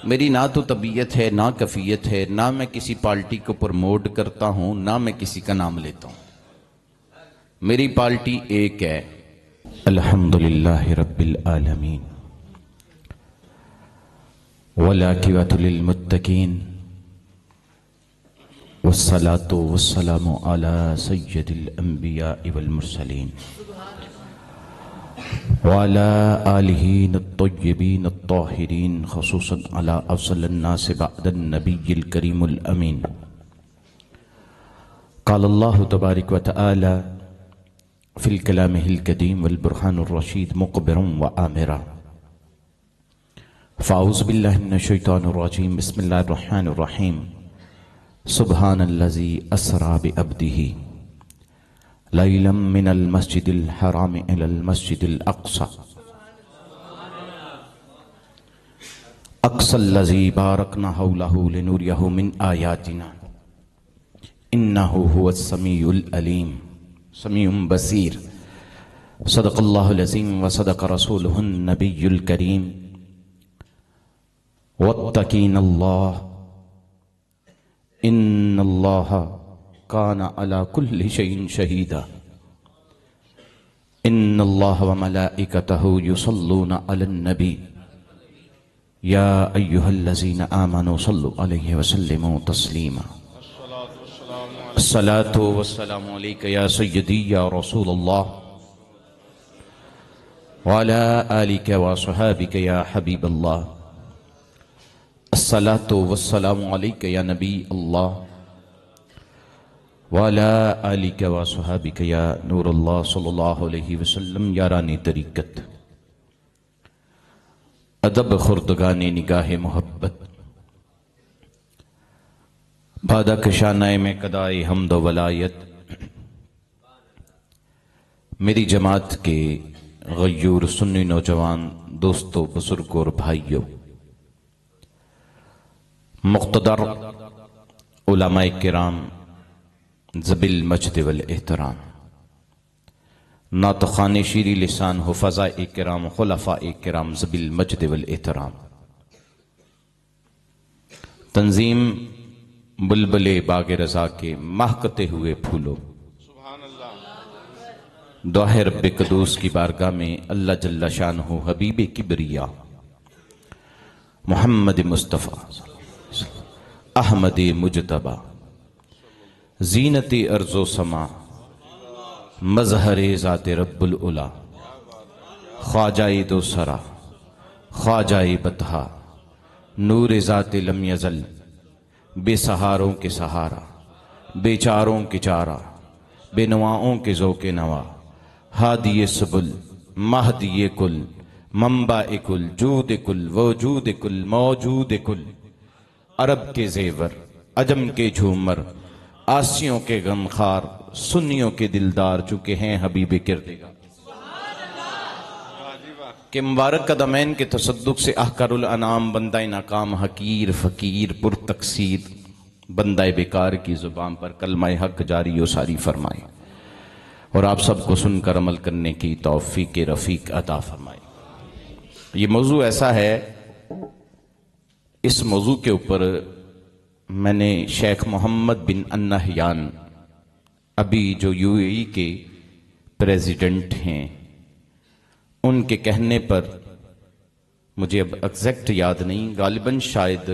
मेरी ना तो तबीयत है ना कफ़ियत है, ना मैं किसी पार्टी को प्रमोट करता हूं, ना मैं किसी का नाम लेता हूं। मेरी पार्टी एक है, अल्हम्दुलिल्लाहि रब्बिल आलमीन वल आक़िबतु लिल मुत्तक़ीन वस्सलातु वस्सलामु अला सय्यदिल अंबिया वल मुरसलीन वअला आलिहि अत्तय्यिबीन अत्ताहिरीन खुसूसन अला अफ़ज़लिन नास बअदन नबिय्यिल करीमुल अमीन। क़ाल अल्लाहु तबारक व तआला फ़िल कलामिहिल कदीम वल बुरहानुर रशीद मुक़बिरन व आमिरा। फ़अऊज़ु बिल्लाहि मिनश शैतानिर रजीम। बिस्मिल्लाहिर रहमानिर रहीम। सुब्हानल्लज़ी अस्रा बिअब्दिही लैलम मिनल मस्जिदिल हराम इलल मस्जिदिल अक़सा अक़सल्लज़ी बारकना हौलहु लिनुरियहु मिन आयातिना इन्नहु हुवस समीउल अलीम समीउम बसीर। सदक़ल्लाहुल अज़ीम व सदक़ रसूलुहुन नबियुल करीम। वत्तक़ीनल्लाह इन्नल्लाह काना अला कुल्लि शैइन शहीदा। इन्नल्लाह व मलाइकतहु युसल्लूना अलन नबी या अय्युहल्लज़ीना आमनू सल्लु अलैहि व सल्लिमू तस्लीमा। अस्सलातु वस्सलामु अलैका या सय्यदी या रसूलल्लाह व अला आलिका व अस्हाबिका या हबीबल्लाह। अस्सलातु वस्सलामु अलैका या नबी अल्लाह वाला आलिका व अस्हाबिका या नूरुल्लाह सल्लल्लाहु अलैहि वसल्लम। यारानी तरीक़त, अदब खुर्दगानी निगाह मोहब्बत, बादा कशानाए में कदाए हमद वलायत, मेरी जमात के गयूर सुन्नी नौजवान दोस्तों, बुजुर्गों और भाइयों, मुक़्तदर उलमाए किराम ज़बिल मजद वल एहतराम, नातख़ाने शीरी लिसान हुफ़ज़ाए किराम खुलफ़ाए किराम ज़बिल मजद वल एहतराम, तंजीम बुलबुले बाग़े रज़ा के महकते हुए फूलों, दुआए रब्बे क़ुद्दूस की बारगाह में अल्लाह जल्ल शानुहु हबीब किबरिया मुहम्मद मुस्तफ़ा अहमद मुजतबा ज़ीनते अर्ज़ो समा मज़हरे ज़ाते रब्बुल उला ख्वाजाए दो सरा ख्वाजाए बतहा नूरे ज़ाते लम यज़ल बेसहारों के सहारा बेचारों के चारा बेनवाओं के ज़ौक़े नवा हादिये सुबुल महदिये कुल मंबा-ए कुल जूद कुल वजूद कुल मौजूद कुल। अरब के ज़ेवर अजम के झूमर आसियों के गमखार सुन्नियों के दिलदार चुके हैं हबीब किरदिगार के मुबारक कदमैन के तसद्दुक़ से अहकरुल अनाम बंदाए नाकाम हकीर फ़कीर पुरतकसीर बंदाए बेकार की ज़ुबान पर कलमाए हक जारी व सारी फरमाए और आप सबको सुनकर अमल करने की तौफ़ीक़ रफ़ीक अता फरमाए। ये मौजू ऐसा है, इस मौजू के ऊपर मैंने शेख मोहम्मद बिन अन-नहयान, अभी जो यूएई के प्रेसिडेंट हैं, उनके कहने पर, मुझे अब एग्जैक्ट याद नहीं, गालिबन शायद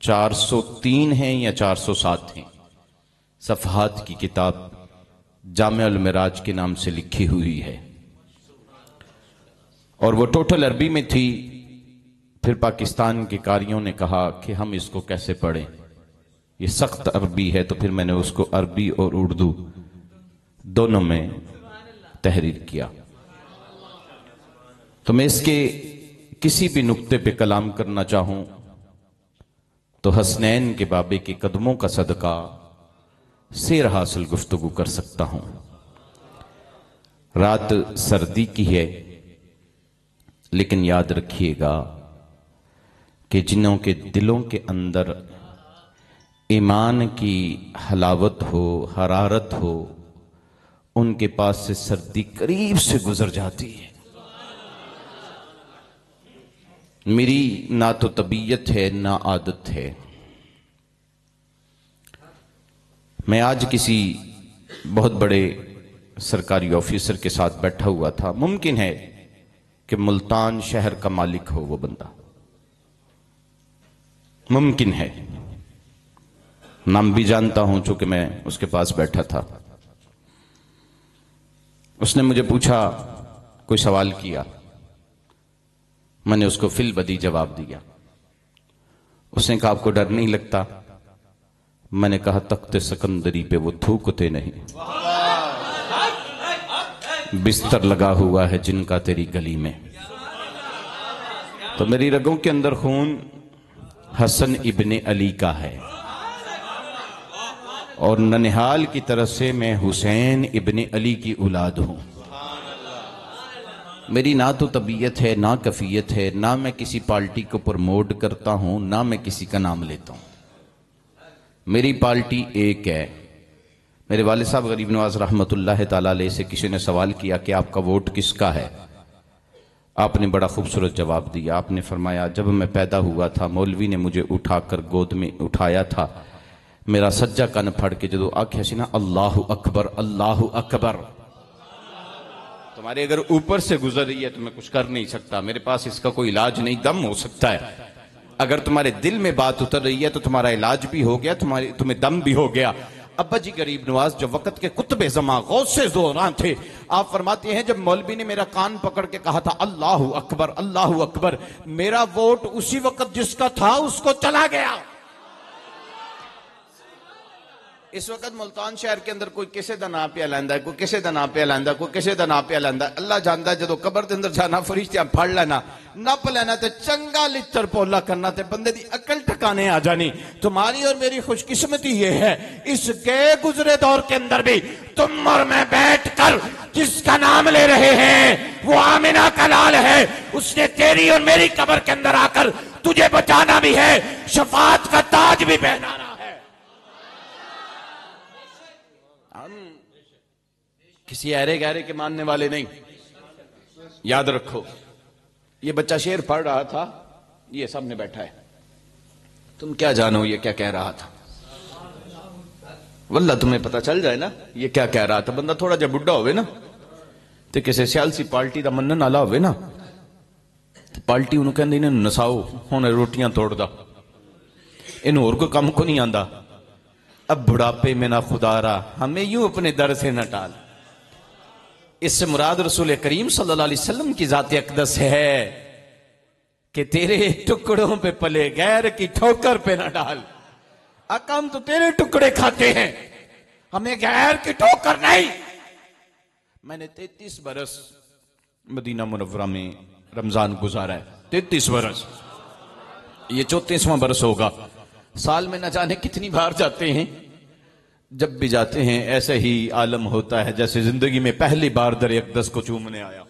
403 हैं या 407 हैं सफ़हात की किताब जामिउल मिराज के नाम से लिखी हुई है और वो टोटल अरबी में थी। फिर पाकिस्तान के कारियों ने कहा कि हम इसको कैसे पढ़ें, ये सख्त अरबी है, तो फिर मैंने उसको अरबी और उर्दू दोनों में तहरीर किया। तो मैं इसके किसी भी नुक्ते पे कलाम करना चाहूं तो हसनैन के बाबे के कदमों का सदका सेर हासिल गुफ्तगू कर सकता हूं। रात सर्दी की है, लेकिन याद रखिएगा कि जिन्हों के दिलों के अंदर ईमान की हलावत हो, हरारत हो, उनके पास से सर्दी करीब से गुजर जाती है। मेरी ना तो तबीयत है ना आदत है। मैं आज किसी बहुत बड़े सरकारी ऑफिसर के साथ बैठा हुआ था। मुमकिन है कि मुल्तान शहर का मालिक हो वो बंदा, मुमकिन है। नाम भी जानता हूं चूंकि मैं उसके पास बैठा था। उसने मुझे पूछा, कोई सवाल किया, मैंने उसको फिल बदी जवाब दिया। उसने कहा, आपको डर नहीं लगता? मैंने कहा, तख्ते सिकंदरी पे वो थूकते नहीं, बिस्तर लगा हुआ है जिनका तेरी गली में। तो मेरी रगों के अंदर खून हसन इब्ने अली का है और ननिहाल की तरफ से मैं हुसैन इब्ने अली की औलाद हूं। मेरी ना तो तबीयत है ना कफियत है, ना मैं किसी पार्टी को प्रमोट करता हूं ना मैं किसी का नाम लेता हूं। मेरी पार्टी एक है। मेरे वालिद साहब गरीब नवाज रहमतुल्लाह ताला अलैह से किसी ने सवाल किया कि आपका वोट किसका है? आपने बड़ा खूबसूरत जवाब दिया। आपने फरमाया, जब मैं पैदा हुआ था मौलवी ने मुझे उठाकर गोद में उठाया था, मेरा सज्जा कन फड़ के जो आख्या सी ना, अल्लाहु अकबर अल्लाहु अकबर। तुम्हारे अगर ऊपर से गुजर रही है तो मैं कुछ कर नहीं सकता, मेरे पास इसका कोई इलाज नहीं। दम हो सकता है, अगर तुम्हारे दिल में बात उतर रही है तो तुम्हारा इलाज भी हो गया, तुम्हें दम भी हो गया। अब्बा जी गरीब नवाज जो वक्त के कुतुबे ज़मा गौसे ज़ोरान थे, आप फरमाते हैं जब मौलवी ने मेरा कान पकड़ के कहा था अल्लाहु अकबर अल्लाहु अकबर, मेरा वोट उसी वक्त जिसका था उसको चला गया। इस वक्त मुल्तान शहर के अंदर कोई किसी का नाम पे लैंदा, कोई किसी का नाम पे लैंदा, कोई किसी का नाम पे लैंदा। अल्लाह जानता है, जो कबर के अंदर जाना, फरिश्तियां फड़ लेना, नप लेना ते चंगा लित्र पोला करना ते बंदे दी अकल ठिकाने आ जानी। तुम्हारी और मेरी खुशकिस्मती ये है, इस गए गुजरे दौर के अंदर भी तुम और मैं बैठ कर जिसका नाम ले रहे हैं वो आमिना का लाल है। उसने तेरी और मेरी कबर के अंदर आकर तुझे बचाना भी है, शफात का ताज भी पहनाना। किसी अहरे गहरे के मानने वाले नहीं। याद रखो, ये बच्चा शेर पढ़ रहा था, ये सामने बैठा है, तुम क्या जानो ये क्या कह रहा था। वल्ला तुम्हें पता चल जाए ना ये क्या कह रहा था। बंदा थोड़ा जब बुढ़ा होवे ना तो किसी सियासी पार्टी का मनन वाला होवे ना, तो पार्टी उन्होंने कहती इन्हें नसाओ, हुण रोटियां तोड़दा, इन होर कोई काम को नहीं आंदा। अब बुढ़ापे में ना खुदारा हमें यूं अपने दर से न टाल। इससे मुराद रसूल करीम सल्लल्लाहु अलैहि वसल्लम की जात अक़दस है कि तेरे टुकड़ों पे पले गैर की ठोकर पे ना डाल। आका हम तो तेरे टुकड़े खाते हैं, हमें गैर की ठोकर नहीं। मैंने 33 बरस मदीना मुनव्वरा में रमजान गुजारा है, 33 बरस, ये 34वां बरस होगा। साल में न जाने कितनी बार जाते हैं। जब भी जाते हैं ऐसे ही आलम होता है जैसे जिंदगी में पहली बार दर अक़दस को चूमने आया।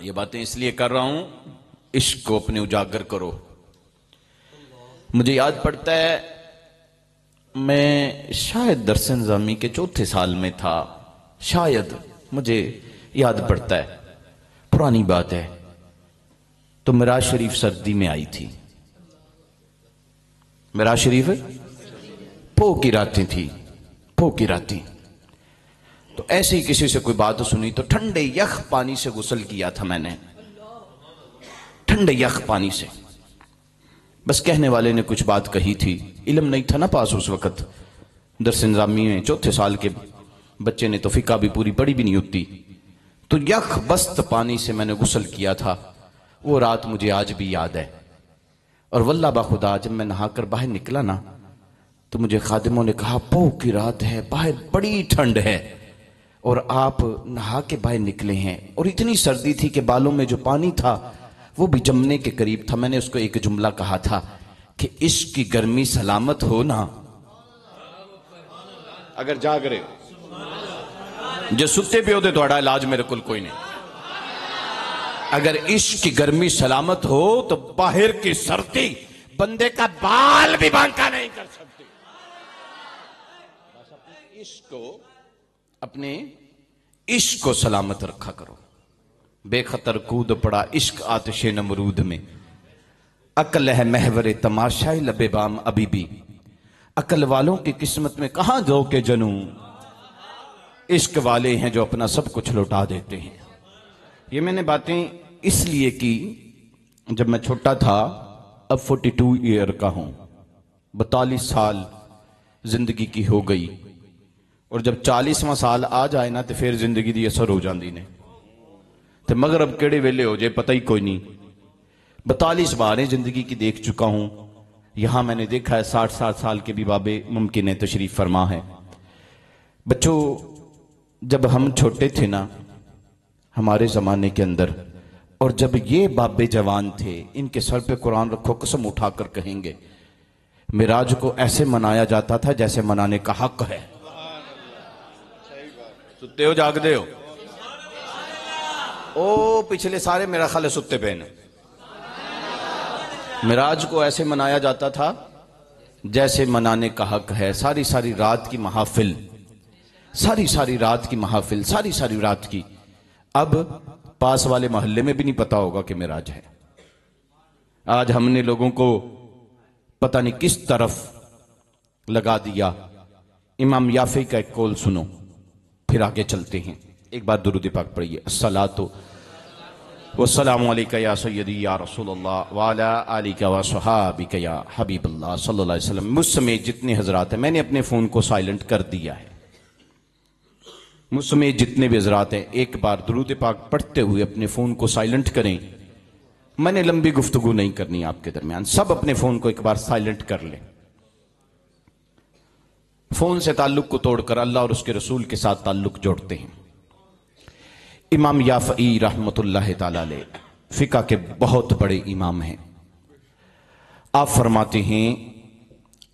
ये बातें इसलिए कर रहा हूं, इश्क को अपने उजागर करो। मुझे याद पड़ता है, मैं शायद दरस निज़ामी के 4थे साल में था, शायद, मुझे याद पड़ता है, पुरानी बात है। तो मिराज शरीफ सर्दी में आई थी। मिराज शरीफ पो की रातें थी, पो की रातें। तो ऐसे ही किसी से कोई बात सुनी तो ठंडे यख पानी से गुस्ल किया था मैंने, ठंडे यख पानी से। बस कहने वाले ने कुछ बात कही थी, इल्म नहीं था ना पास उस वक्त। दरस निज़ामी में 4थे साल के बच्चे ने तो फिका भी पूरी पढ़ी भी नहीं होती। तो यख बस्त पानी से मैंने गुस्ल किया था। वो रात मुझे आज भी याद है। और वल्लाह बाखुदा जब मैं नहाकर बाहर निकला ना तो मुझे खादिमों ने कहा, पो की रात है, बाहर बड़ी ठंड है और आप नहा के बाहर निकले हैं। और इतनी सर्दी थी कि बालों में जो पानी था वो भी जमने के करीब था। मैंने उसको एक जुमला कहा था कि इश्क की गर्मी सलामत हो ना, अगर जाग रहे हो, जो सुते पे होते थोड़ा इलाज मेरे को कोई नहीं। अगर इश्क की गर्मी सलामत हो तो बाहर की सर्दी बंदे का बाल भी बांका नहीं कर सकती। अपने इश्क को सलामत रखा करो। बेखतर कूद पड़ा इश्क आतिशे नमरूद में। अकल है महवरे तमाशाए लबे बाम अभी भी, अकल वालों की किस्मत में कहां जो के जनू, इश्क वाले हैं जो अपना सब कुछ लौटा देते हैं। ये मैंने बातें इसलिए की जब मैं छोटा था, अब 42 ईयर का हूं, 42 साल जिंदगी की हो गई, और जब 40वां साल आ जाए ना तो फिर जिंदगी दी असर हो जाती ने, तो मगर अब केड़े वेले हो जाए पता ही कोई नहीं। 42 बारें जिंदगी की देख चुका हूं। यहां मैंने देखा है 60-60 साल के भी बाबे मुमकिन है तशरीफ फरमा है। बच्चों, जब हम छोटे थे ना हमारे जमाने के अंदर, और जब ये बाबे जवान थे, इनके सर पे कुरान रखो, कसम उठाकर कहेंगे मिराज को ऐसे मनाया जाता था जैसे मनाने का हक है। सुते हो जागदे हो? ओ पिछले सारे मेरा ख्याल है सुते पे ने। मिराज को ऐसे मनाया जाता था जैसे मनाने का हक है। सारी सारी रात की महाफिल, सारी सारी रात की महाफिल, सारी सारी रात की। अब पास वाले मोहल्ले में भी नहीं पता होगा कि मिराज है। आज हमने लोगों को पता नहीं किस तरफ लगा दिया। इमाम याफी का एक कौल सुनो, फिर आगे चलते हैं। एक बार दुरूद पाक पढ़िए। अस्सलातु वस्सलामु अलैका या सय्यदी या रसूलल्लाह व अला आलिका व सहाबिका या हबीबल्लाह सल्लल्लाहु अलैहि वसल्लम। मुझ समेत जितने हजरात हैं, मैंने अपने फोन को साइलेंट कर दिया है। मुझ समेत जितने भी हजरात हैं, एक बार दुरूद पाक पढ़ते हुए अपने फोन को साइलेंट करें। मैंने लंबी गुफ्तगू नहीं करनी आपके दरमियान, सब अपने फोन को एक बार साइलेंट कर लें। फोन से ताल्लुक को तोड़कर अल्लाह और उसके रसूल के साथ ताल्लुक जोड़ते हैं। इमाम याफई रहमतुल्लाह ताला अलैह फिका के बहुत बड़े इमाम हैं। आप फरमाते हैं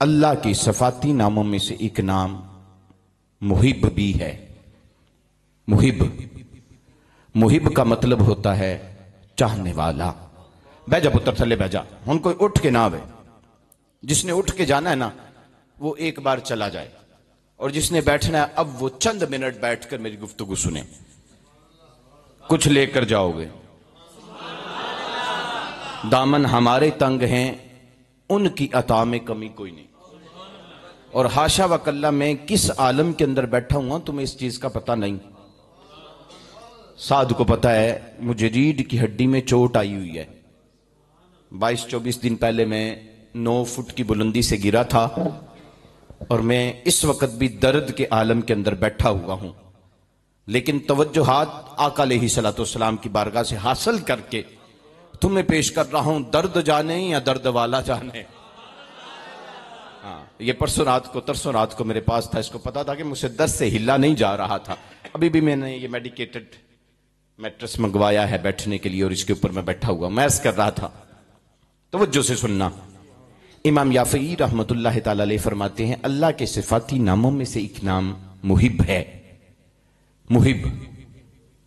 अल्लाह की सफाती नामों में से एक नाम मुहिब भी है। मुहिब, मुहिब का मतलब होता है चाहने वाला। बैजा पुत्र थले बैजा, हम कोई उठ के ना आवे। जिसने उठ के जाना है ना वो एक बार चला जाए, और जिसने बैठना है अब वो चंद मिनट बैठकर मेरी गुफ्तगू सुने, कुछ लेकर जाओगे। दामन हमारे तंग हैं, उनकी अता में कमी कोई नहीं। और हाशा वकल्ला मैं किस आलम के अंदर बैठा हुआ तुम्हें इस चीज का पता नहीं। साध को पता है मुझे रीढ़ की हड्डी में चोट आई हुई है। 22-24 दिन पहले मैं 9 फुट की बुलंदी से गिरा था, और मैं इस वक्त भी दर्द के आलम के अंदर बैठा हुआ हूं। लेकिन तवज्जुहात आका अलैहिस्सलाम की बारगाह से हासिल करके तुम्हें पेश कर रहा हूं, दर्द जाने या दर्द वाला जाने। हाँ, ये परसों रात को तरसों रात को मेरे पास था। इसको पता था कि मुझसे दर्द से हिला नहीं जा रहा था। अभी भी मैंने ये मेडिकेटेड मैट्रेस मंगवाया है बैठने के लिए, और इसके ऊपर मैं बैठा हुआ मैस कर रहा था। तवज्जो से सुनना। इमाम याफई रहमतुल्लाह ताला अलैह फरमाते हैं अल्लाह के सिफाती नामों में से एक नाम मुहिब है। मुहिब,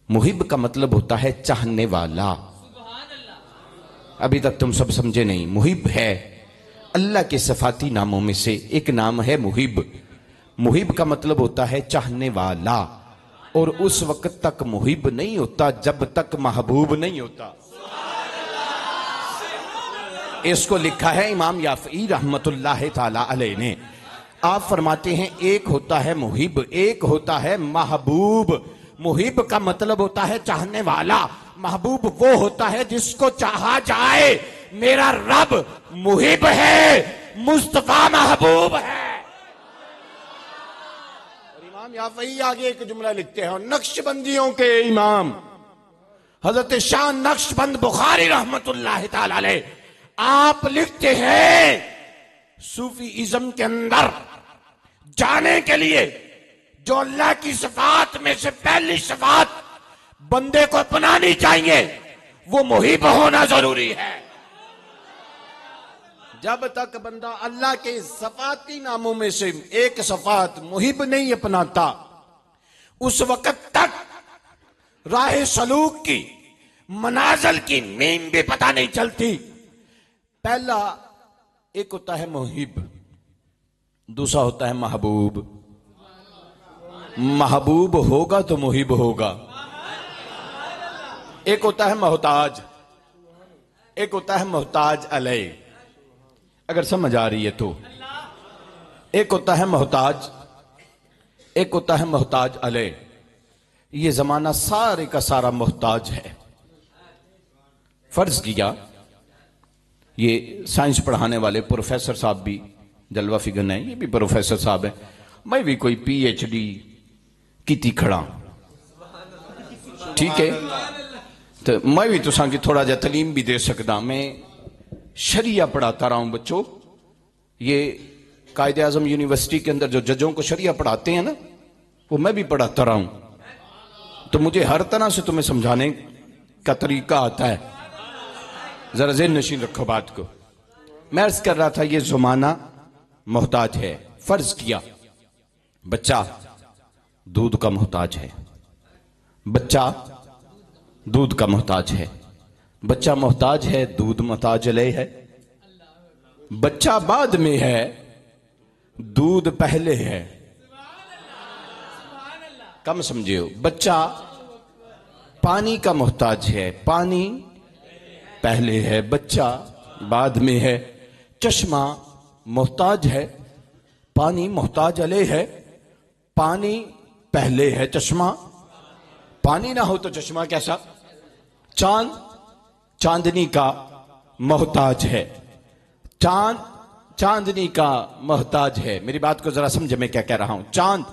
मुहिब का मतलब होता है चाहने वाला। अभी तक तुम सब समझे नहीं। मुहिब है अल्लाह के सिफाती नामों में से एक नाम है मुहिब। मुहिब का मतलब होता है चाहने वाला, और उस वक्त तक मुहिब नहीं होता जब तक महबूब नहीं होता। इसको लिखा है इमाम याफई रहमतुल्लाह ताला अलैह ने। आप फरमाते हैं एक होता है मुहिब, एक होता है महबूब। मुहिब का मतलब होता है चाहने वाला, महबूब वो होता है जिसको चाहा जाए। मेरा रब मुहिब है, मुस्तफा महबूब है। और इमाम याफई आगे एक जुमला लिखते हैं, नक्शबंदियों के इमाम हजरत शाह नक्शबंद बुखारी रहमतुल्लाह ताला अलैह आप लिखते हैं सूफी इज्म के अंदर जाने के लिए जो अल्लाह की सिफात में से पहली सिफात बंदे को अपनानी चाहिए वो मुहिब होना जरूरी है। जब तक बंदा अल्लाह के सफाती नामों में से एक सफात मुहिब नहीं अपनाता, उस वक्त तक राह सलूक की मनाजल की मीम भी पता नहीं चलती। पहला एक होता है मुहिब, दूसरा होता है महबूब। महबूब होगा तो मुहिब होगा। एक होता है मोहताज, एक होता है मोहताज अलैह। अगर समझ आ रही है तो एक होता है मोहताज, एक होता है मोहताज अलैह। ये जमाना सारे का सारा मोहताज है। फर्ज किया ये साइंस पढ़ाने वाले प्रोफेसर साहब भी जलवा फिगर है, ये भी प्रोफेसर साहब है, मैं भी कोई PhD की खड़ा, ठीक है, तो मैं भी तुसा की थोड़ा जा तलीम भी दे सकता। मैं शरिया पढ़ाता रहा हूं बच्चों। ये कायदे आजम यूनिवर्सिटी के अंदर जो जजों को शरिया पढ़ाते हैं ना, वो मैं भी पढ़ाता रहा हूं, तो मुझे हर तरह से तुम्हें समझाने का तरीका आता है। जरा ज़हन नशीन रखो बात को। मैं अर्ज कर रहा था ये ज़माना मोहताज है। फर्ज किया बच्चा दूध का मोहताज है, बच्चा दूध का मोहताज है, बच्चा मोहताज है, दूध मोहताज अलैह है। बच्चा बाद में है, दूध पहले है। कम समझे हो, बच्चा पानी का मोहताज है, पानी पहले है, बच्चा बाद में है। चश्मा मोहताज है, पानी मोहताज अलैह है। पानी पहले है, चश्मा, पानी ना हो तो चश्मा कैसा। चांद चांदनी का मोहताज है, चांद चांदनी का मोहताज है। मेरी बात को जरा समझे मैं क्या कह रहा हूं। चांद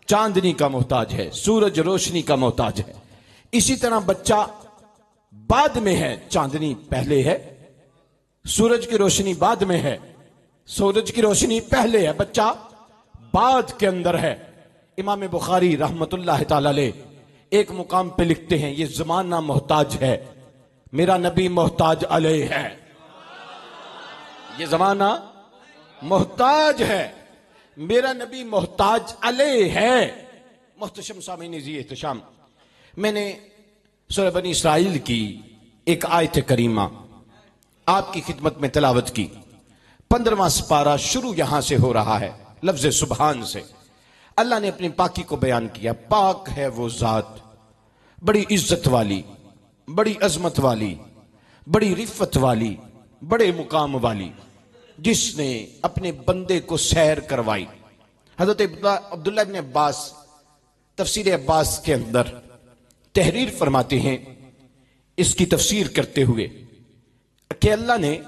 चांदनी का मोहताज है, सूरज रोशनी का मोहताज है। इसी तरह बच्चा बाद में है, चांदनी पहले है, सूरज की रोशनी बाद में है, सूरज की रोशनी पहले है, बच्चा बाद के अंदर है। इमाम बुखारी रहमतुल्लाह ताला अलैह एक मुकाम पे लिखते हैं, ये जमाना मोहताज है, मेरा नबी मोहताज अलैह है। ये जमाना मोहताज है, मेरा नबी मोहताज अलैह है। मुहतशम सामीन जी एहतशाम, मैंने सूरह बनी इसराइल की एक आयत करीमा आपकी खिदमत में तिलावत की। 15वां सिपारा शुरू यहां से हो रहा है, लफ्ज सुबहान से। अल्लाह ने अपनी पाकी को बयान किया। पाक है वो जात, बड़ी इज्जत वाली, बड़ी अजमत वाली, बड़ी रिफत वाली, बड़े मुकाम वाली, जिसने अपने बंदे को सैर करवाई। हजरत अब्दुल्ला इब्न अब्बास तफसीर अब्बास के अंदर तहरीर फरमाते हैं, इसकी तफसीर करते हुए कि अल्लाह ने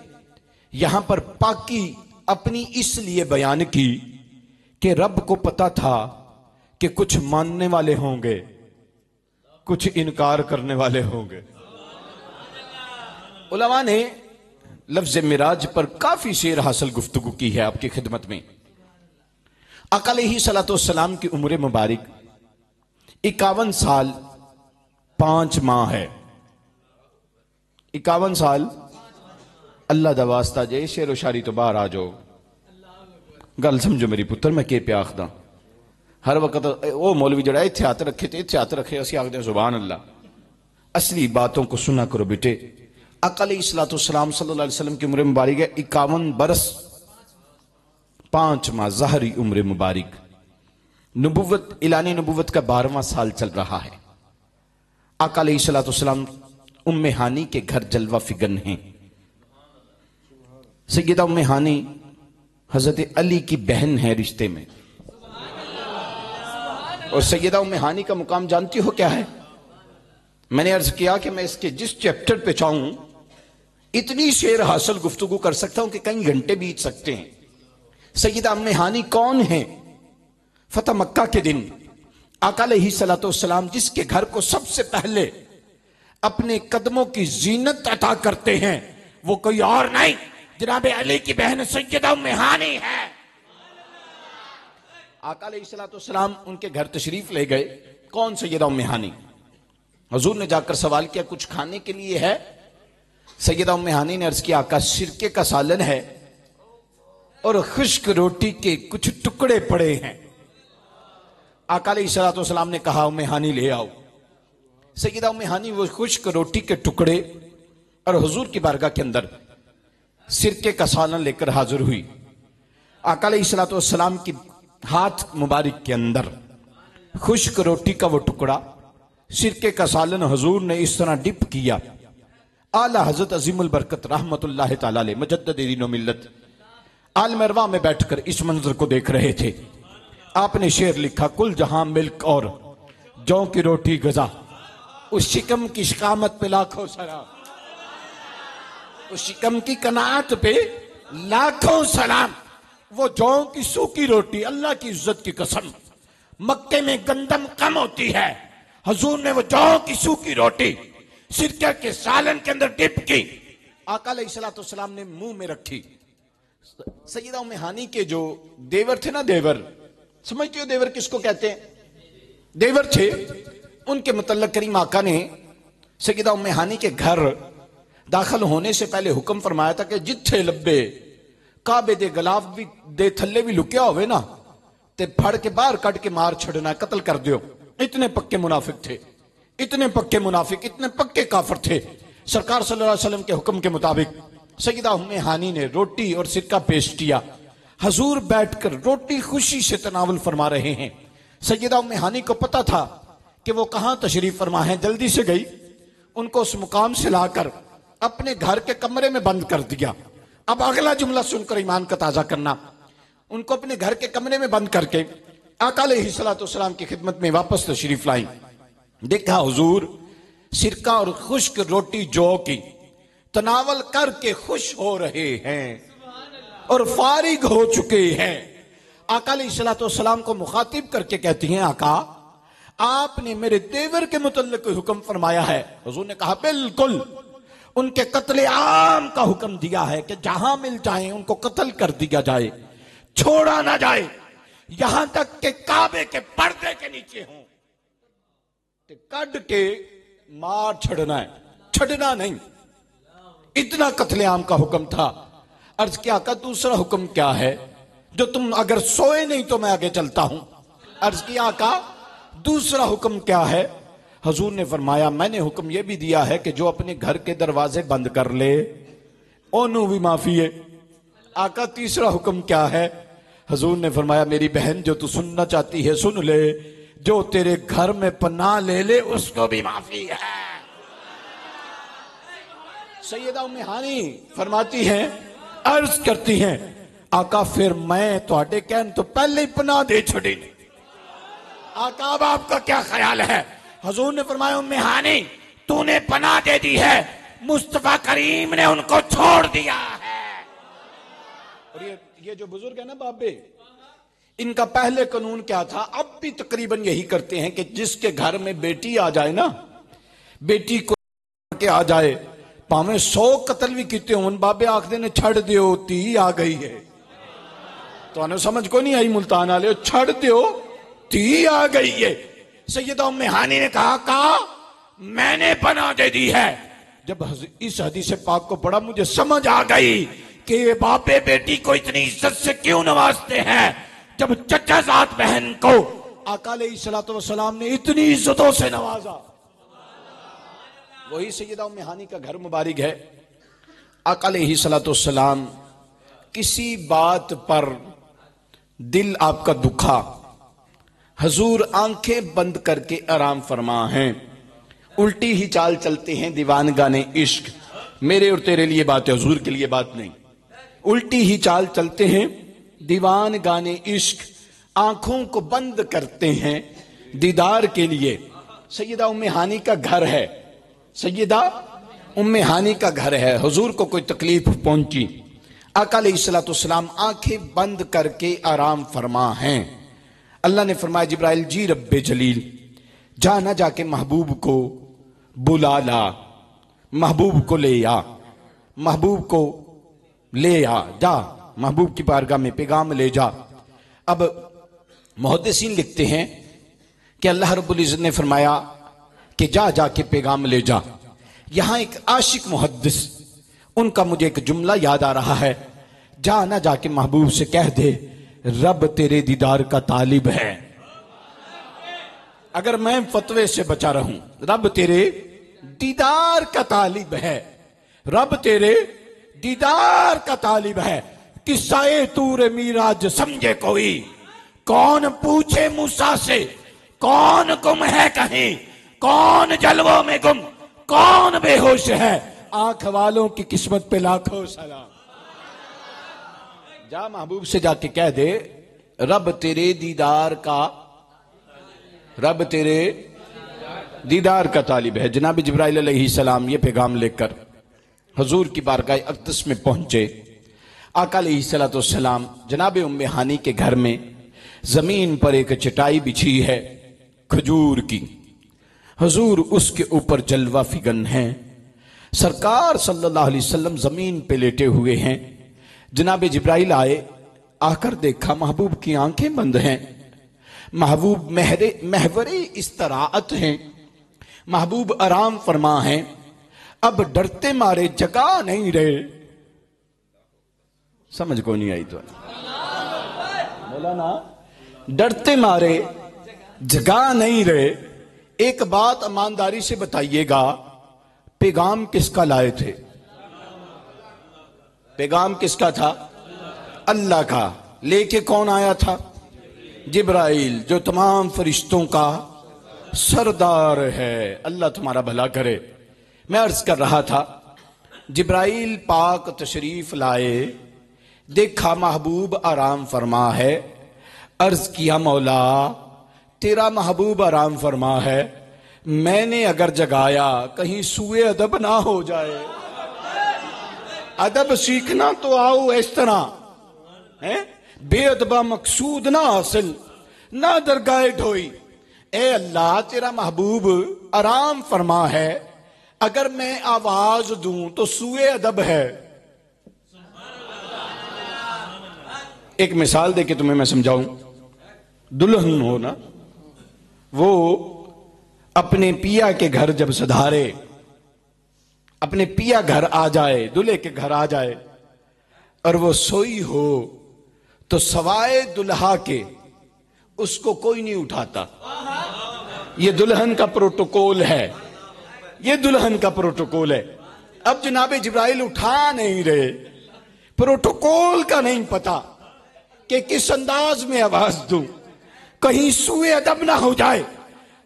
यहां पर पाकी अपनी इसलिए बयान की कि रब को पता था कि कुछ मानने वाले होंगे, कुछ इनकार करने वाले होंगे। उलमा ने लफ्ज मिराज पर काफी शेर हासिल गुफ्तगू की है आपकी खिदमत में। आका अलैहिस्सलातु वस्सलाम की उम्र मुबारक 51 साल 5 माह है। 51 साल। अल्लाह दा वास्ता जे शेर शारी तो बाहर आ जाओ, गल समझो मेरी पुत्र, मैं के प्या आखदा। हर वक्त वो मौलवी जड़ा इत्थे हाथ रखे तो इत्थे हाथ रखे, असीं आखदे सुभान अल्लाह। असली बातों को सुना करो बेटे। आका अलैहिस्सलातु वस्सलाम सल्लल्लाहु अलैहि वसल्लम की उम्र मुबारक है 51 बरस 5 माह, ज़हरी उम्र मुबारक। नबुव्वत इलानी नबुव्वत का 12वां साल चल रहा है। आका अलैहिस्सलातु वस्सलाम उम्मे हानी के घर जलवा फिगन हैं। सैयदा उम्मे हानी हजरत अली की बहन है रिश्ते में। और सैयदा उम्मे हानी का मुकाम जानती हो क्या है? मैंने अर्ज किया कि मैं इसके जिस चैप्टर पे चाहूं इतनी शेर हासिल गुफ्तगू कर सकता हूं कि कई घंटे बीत सकते हैं। सैयदा उम्मे हानी कौन है? फतह मक्का के दिन आका अलैहिस्सलातु वस्सलाम जिसके घर को सबसे पहले अपने कदमों की जीनत अता करते हैं, वो कोई और नहीं, जनाब अली की बहन सैयदा उम्मे हानी है। आका अलैहिस्सलातु वस्सलाम उनके घर तशरीफ ले गए। कौन सैयदा उम्मे हानी? हुजूर ने जाकर सवाल किया, कुछ खाने के लिए है? सैयदा उम्मे हानी ने अर्ज किया, आका सिरके का सालन है और खुश्क रोटी के कुछ टुकड़े पड़े हैं। आका अलैहिस्सलातु वस्सलाम ने कहा, उम्मे हानी ले आओ। सैयदा उम्मे हानी वो खुश्क रोटी के टुकड़े और हुजूर की बारगाह के अंदर सिरके का सालन लेकर हाजिर हुई। आका अलैहिस्सलातु वस्सलाम की हाथ मुबारक के अंदर खुश्क रोटी का वो टुकड़ा सिरके का सालन हजूर ने इस तरह डिप किया। आला हजरत अजीमुल बरकत रहमतुल्लाह ताला अलैह मुजद्दिद दीन व मिल्लत आल मरवा में बैठकर इस मंजर को देख रहे थे। आपने शेर लिखा, कुल जहां मिल्क और जौ की रोटी गजा, उस शिकम की शिकामत पे लाखों सलाम, उस शिकम की कनात पे लाखों सलाम। वो जौ की सूखी रोटी, अल्लाह की इज्जत की कसम, मक्के में गंदम कम होती है, हजूर ने वो जौ की सूखी रोटी सिरके के सालन के अंदर डिप की, आका अलैहिस्सलातु वस्सलाम ने मुंह में रखी। सैयदा उम्मे हानी के जो देवर थे ना, देवर समझते हो देवर किसको कहते हैं? देवर थे, उनके मुतल्लक करीम आका ने सैयदा उम्मे हानी के घर दाखिल होने से पहले हुक्म फरमाया था कि जिथे लब्बे काबे दे गलाफ भी दे थल्ले भी लुकिया होवे ना, ते फड़ के बाहर कट के मार छड़ना, कत्ल कर दियो। इतने पक्के मुनाफिक थे, इतने पक्के मुनाफिक, इतने पक्के काफिर थे। सरकार सल्लल्लाहु अलैहि वसल्लम के हुक्म के मुताबिक सैयदा उम्मे हानी ने रोटी और सिरका पेश किया। हजूर बैठकर रोटी खुशी से तनावुल फरमा रहे हैं। सैयदा उम्मे हानी को पता था कि वो कहां तशरीफ फरमा है, जल्दी से गई, उनको उस मुकाम से लाकर अपने घर के कमरे में बंद कर दिया। अब अगला जुमला सुनकर ईमान का ताजा करना। उनको अपने घर के कमरे में बंद करके आका अलैहिस्सलातु वस्सलाम की खिदमत में वापस तशरीफ लाई। देखा हुजूर सिरका और खुश्क रोटी जौ की तनावल करके खुश हो रहे हैं और फारिग हो चुके हैं। आका अलैहिस्सलातु वस्सलाम को मुखातिब करके कहती हैं, आका आपने मेरे देवर के मुतल्लिक कोई हुक्म फरमाया है? हुजूर ने कहा, बिल्कुल, उनके कत्ले आम का हुक्म दिया है कि जहां मिल जाए उनको कत्ल कर दिया जाए, छोड़ा ना जाए, यहां तक के काबे के पर्दे के नीचे हों, कट के मार छड़ना है, छड़ना नहीं। इतना कत्ले आम का हुक्म था। अर्ज क्या का दूसरा हुक्म क्या है जो तुम अगर सोए नहीं तो मैं आगे चलता हूं? अर्ज किया का दूसरा हुक्म क्या है? हजूर ने फरमाया, मैंने हुक्म यह भी दिया है कि जो अपने घर के दरवाजे बंद कर ले ओनू भी माफी है। आका तीसरा हुक्म क्या है? हजूर ने फरमाया, मेरी बहन जो तू सुनना चाहती है सुन ले, जो तेरे घर में पनाह ले ले उसको भी माफी है। सैयदा उम्मे हानी फरमाती हैं, अर्ज करती हैं, आका फिर मैं तुहाडे कहन तो पहले ही पनाह दे छड़ी। आका अब आपका क्या ख्याल है? हजूर ने फरमाया, उम्मे हानी तूने पनाह दे दी है, मुस्तफा करीम ने उनको छोड़ दिया है। और ये जो बुजुर्ग है ना बाबे, इनका पहले कानून क्या था, अब भी तकरीबन यही करते हैं कि जिसके घर में बेटी आ जाए ना, बेटी को के आ जाए, भावें 100 कत्ल भी किते होन, बाबे आखदे ने छड़ दियो, धी आ गई है। तो समझ को नहीं आई मुल्तान वाले, छड़ दियो धी आ गई है। सैयदा उम्मे हानी ने कहा मैंने पनाह दे दी है। जब इस हदीस पाक को पढ़ा मुझे समझ आ गई कि ये बापे बेटी को इतनी इज्जत से क्यों नवाजते हैं। जब चचा जात बहन को आका अलैहिस्सलातु वस्सलाम ने इतनी इज्जतों से नवाजा, वही सैयदा उम्मे हानी का घर मुबारक है। आका अलैहिस्सलातु वस्सलाम किसी बात पर दिल आपका दुखा, हजूर आंखें बंद करके आराम फरमा हैं, उल्टी ही चाल चलते हैं दीवान गाने इश्क। मेरे और तेरे लिए बात है, हजूर के लिए बात नहीं। उल्टी ही चाल चलते हैं दीवान गाने इश्क, आंखों को बंद करते हैं दीदार के लिए। सैयदा उम्मे हानी का घर है, सैयदा उम्मे हानी का घर है। हुजूर को कोई तकलीफ पहुंची, आका अलैहिस्सलातु वस्सलाम आंखें बंद करके आराम फरमा हैं। अल्लाह ने फरमाया, जिब्राइल जी रब्बे जलील जा ना जाके महबूब को बुला ला, महबूब को ले आ, महबूब को ले आ, जा महबूब की बारगाह में पैगाम ले जा। अब मुहद्दिसीन लिखते हैं कि अल्लाह रब्बुल इज्जत ने फरमाया कि जा जाके पैगाम ले जा। यहां एक आशिक मुहद्दिस, उनका मुझे एक जुमला याद आ रहा है, जा ना जाके महबूब से कह दे रब तेरे दीदार का तालिब है। अगर मैं फतवे से बचा रहूं, रब तेरे दीदार का तालिब है, रब तेरे दीदार का तालिब है। किस्सा तूर मीराज समझे कोई, कौन पूछे मूसा से, कौन गुम है कहीं, कौन जलवों में गुम, कौन बेहोश है, आंख वालों की किस्मत पे लाखों सलाम। जा महबूब से जाके कह दे, रब तेरे दीदार का, रब तेरे दीदार का तालिब है। जनाब जिब्राइल अलैहिस्सलाम ये पैगाम लेकर हुजूर की बारगाह अक़दस में पहुंचे। आका अलैहिस्सलाम जनाब उम्मे हानी के घर में जमीन पर एक चटाई बिछी है खजूर की। हुजूर उसके ऊपर जलवा फिगन हैं। सरकार सल्लल्लाहु अलैहि वसल्लम जमीन पे लेटे हुए हैं। जनाब जिब्राइल आए, आकर देखा महबूब की आंखें बंद हैं। महबूब महवरे इस्तराअत हैं। महबूब आराम फरमा हैं। अब डरते मारे जगा नहीं रहे। समझ को नहीं आई तो बोला ना, डरते मारे जगा नहीं रहे। एक बात ईमानदारी से बताइएगा, पैगाम किसका लाए थे? पैगाम किसका था? अल्लाह का। लेके कौन आया था? जिब्राइल, जो तमाम फरिश्तों का सरदार है। अल्लाह तुम्हारा भला करे। मैं अर्ज कर रहा था, जिब्राइल पाक तशरीफ लाए, देखा महबूब आराम फरमा है। अर्ज किया, मौला तेरा महबूब आराम फरमा है, मैंने अगर जगाया कहीं सूए अदब ना हो जाए। अदब सीखना तो आओ इस तरह है, बेअदबा मकसूद ना हासिल, ना दरगाह ढोई। ए अल्लाह, तेरा महबूब आराम फरमा है, अगर मैं आवाज दूं तो सूए अदब है। एक मिसाल देके तुम्हें मैं समझाऊं। दुल्हन हो ना, वो अपने पिया के घर जब सधारे, अपने पिया घर आ जाए, दूल्हे के घर आ जाए और वो सोई हो, तो सवाए दुल्हा के उसको कोई नहीं उठाता। ये दुल्हन का प्रोटोकॉल है, ये दुल्हन का प्रोटोकॉल है। अब जनाबे जिब्राइल उठा नहीं रहे, प्रोटोकॉल का नहीं पता कि किस अंदाज में आवाज दूं, कहीं सूए अदब ना हो जाए।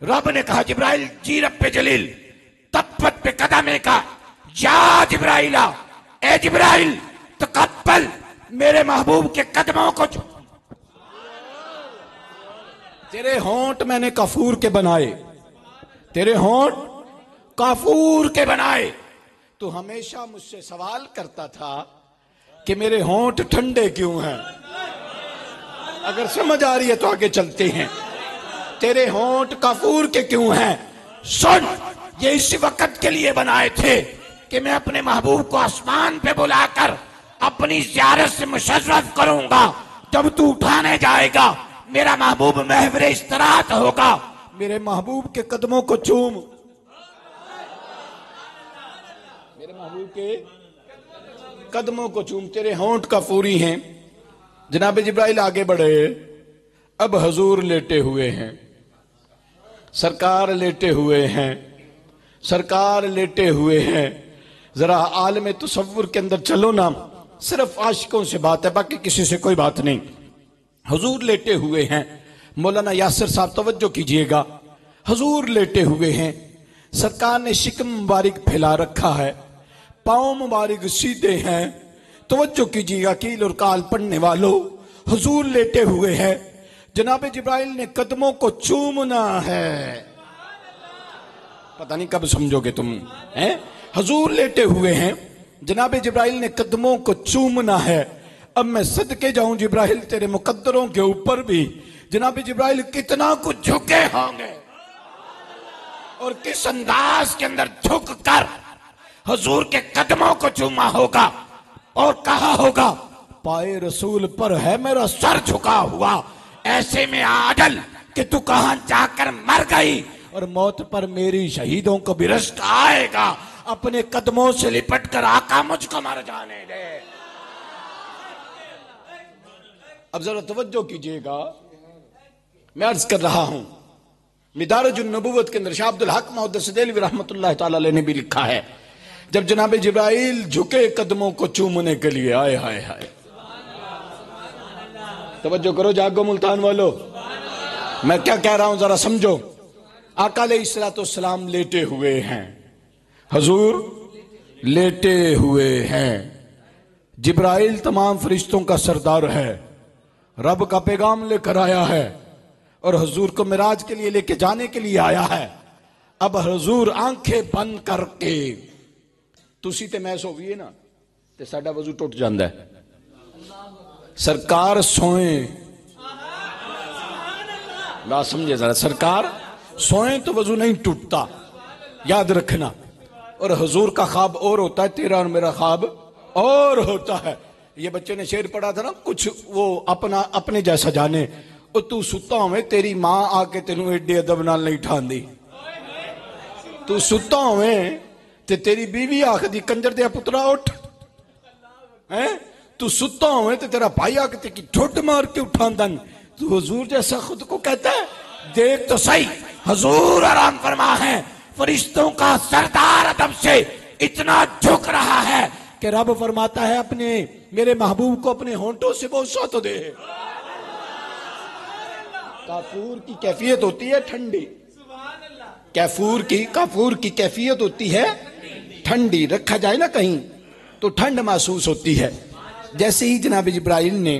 रब ने कहा, जिब्राइल जी रब्बे जलील तब्बत पे कदमे का, या जिब्राइला, ए जिब्राइल तकब्बल, मेरे महबूब के कदमों को तेरे होंठ मैंने काफूर के बनाए, तेरे होंठ काफूर के बनाए। तो हमेशा मुझसे सवाल करता था कि मेरे होंठ ठंडे क्यों हैं। अगर समझ आ रही है तो आगे चलते हैं। तेरे होंठ काफूर के क्यों हैं? सुन, ये इसी वक्त के लिए बनाए थे कि मैं अपने महबूब को आसमान पे बुलाकर अपनी ज़ियारत से मुशर्रफ करूंगा। जब तू उठाने जाएगा, मेरा महबूब महवरे इस्तराहत होगा, मेरे महबूब के कदमों को चूम, मेरे महबूब के कदमों को चूम। तेरे होंठ काफूरी हैं। जनाब जिब्राइल आगे बढ़े। अब हुजूर लेटे हुए हैं, सरकार लेटे हुए हैं, सरकार लेटे हुए हैं। जरा आलम तसव्वुर के अंदर चलो ना, सिर्फ आशिकों से बात है, बाकी किसी से कोई बात नहीं। हुजूर लेटे हुए हैं। मौलाना यासिर साहब तवज्जो कीजिएगा, हुजूर लेटे हुए हैं। सरकार ने शिकम मुबारक फैला रखा है, पांव मुबारक सीधे हैं। तवज्जो कीजिएगा कील और काल पढ़ने वालों, हुजूर लेटे हुए हैं। जनाब जिब्राइल ने कदमों को चूमना है। पता नहीं कब समझोगे तुम, हैं? हुजूर लेटे हुए हैं, जनाब जिब्राइल ने कदमों को चूमना है। अब मैं सदके जाऊं जिब्राइल तेरे मुकद्दरों के ऊपर भी, जनाब जिब्राइल कितना कुछ झुके होंगे और किस अंदाज के अंदर झुक कर हुजूर के कदमों को चूमा होगा और कहा होगा, पाए रसूल पर है मेरा सर झुका हुआ, ऐसे में आजल कि तू कहां जाकर मर गई और मौत पर मेरी शहीदों को भी रश्क आएगा। अपने कदमों से लिपट कर आका मुझको मर जाने दे। अब जरा तवज्जो कीजिएगा, मैं अर्ज कर रहा हूं, मिदारुज नबुव्वत के अंदर शाह अब्दुल हक मुहद्दिस देलवी रहमतुल्लाह तआला अलैह ने भी लिखा है, जब जनाब जिब्राइल झुके कदमों को चूमने के लिए आए, हाय हाय। तवज्जो करो जागो मुल्तान वालों, मैं क्या कह रहा हूं जरा समझो। आका अलैहिस्सलाम लेटे हुए हैं, हजूर लेटे हुए हैं। जिब्राइल तमाम फरिश्तों का सरदार है, रब का पैगाम लेकर आया है और हजूर को मिराज के लिए लेके जाने के लिए आया है। अब हजूर आंखें बंद करके, तुसी ते मैं सोवीए ना ते साडा वजू टुट जांदा है। सरकार सोए ना, समझे जरा, सरकार सोए तो वजू नहीं टूटता, याद रखना। और हजूर का ख्वाब और होता है, तेरा और मेरा ख्वाब और होता है। ये बच्चे ने शेर पढ़ा था ना, कुछ वो अपना अपने जैसा जाने। और तू सुता होवे, तेरी मां आके तेनू एडे अदब नाल नहीं ठांदी। तू सुता होवे ते तेरी बीवी आखदी कंजर दिया पुत्रा उठ, हैं? तू सुता होवे ते तेरा भाई आके तेरी ठुड मार के उठांदन। तू हजूर जैसा खुद को कहता है? देख तो सही, हजूर आराम फरमा है, फरिश्तों का सरदार अदब से इतना झुक रहा है कि रब फरमाता है अपने मेरे महबूब को अपने होंठों से बोसा तो दे। काफूर की कैफियत होती है ठंडी, काफूर की कैफियत होती है ठंडी। रखा जाए ना कहीं तो ठंड महसूस होती है। जैसे ही जनाब जिब्राइल ने,